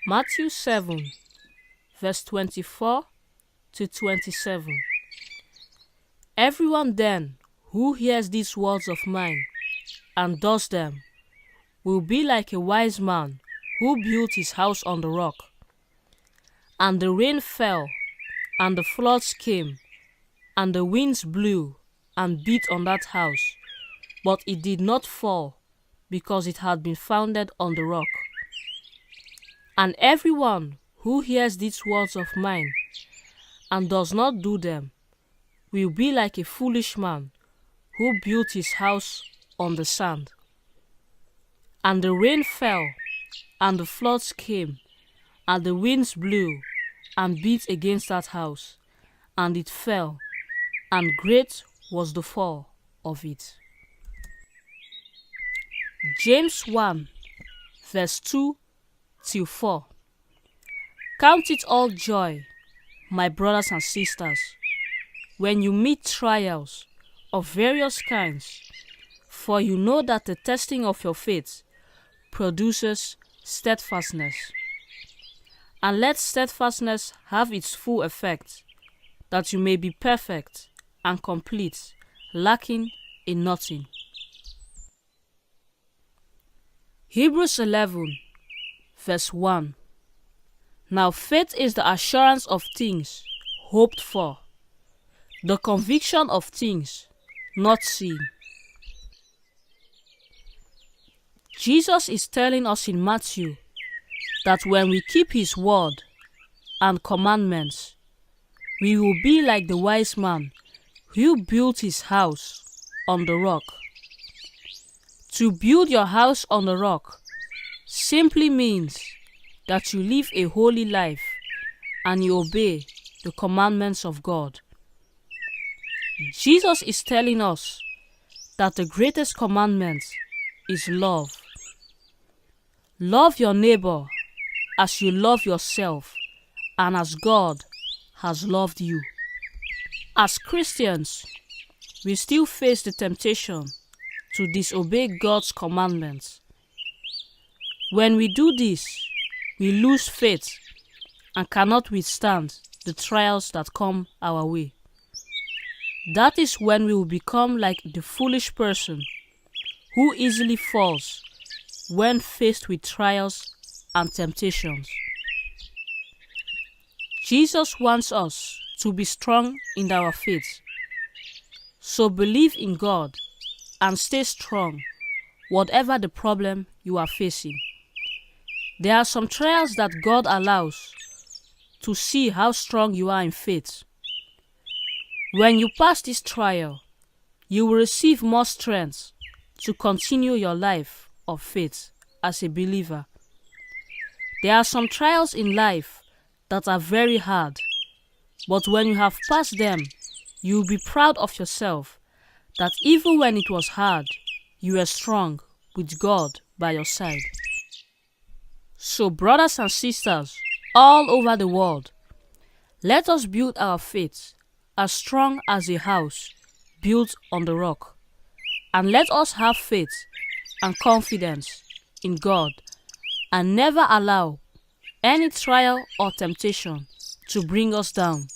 Matthew 7, verse 24 to 27. Everyone then who hears these words of mine and does them will be like a wise man who built his house on the rock. And the rain fell, and the floods came, and the winds blew and beat on that house, but it did not fall, because it had been founded on the rock. And everyone who hears these words of mine and does not do them will be like a foolish man who built his house on the sand. And the rain fell, and the floods came, and the winds blew and beat against that house, and it fell, and great was the fall of it. James 1, verse 2 till 4. Count it all joy, my brothers and sisters, when you meet trials of various kinds, for you know that the testing of your faith produces steadfastness. And let steadfastness have its full effect, that you may be perfect and complete, lacking in nothing. Hebrews 11, verse 1. Now faith is the assurance of things hoped for, the conviction of things not seen. Jesus is telling us in Matthew that when we keep his word and commandments, we will be like the wise man who built his house on the rock. To build your house on the rock simply means that you live a holy life and you obey the commandments of God. Jesus is telling us that the greatest commandment is love. Love your neighbor as you love yourself and as God has loved you. As Christians, we still face the temptation to disobey God's commandments. When we do this, we lose faith and cannot withstand the trials that come our way. That is when we will become like the foolish person who easily falls when faced with trials and temptations. Jesus wants us to be strong in our faith. So believe in God and stay strong, whatever the problem you are facing. There are some trials that God allows to see how strong you are in faith. When you pass this trial, you will receive more strength to continue your life of faith as a believer. There are some trials in life that are very hard, but when you have passed them, you will be proud of yourself that even when it was hard, you were strong with God by your side. So brothers and sisters all over the world, let us build our faith as strong as a house built on the rock. And let us have faith and confidence in God and never allow any trial or temptation to bring us down.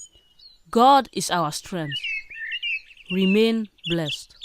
God is our strength. Remain blessed.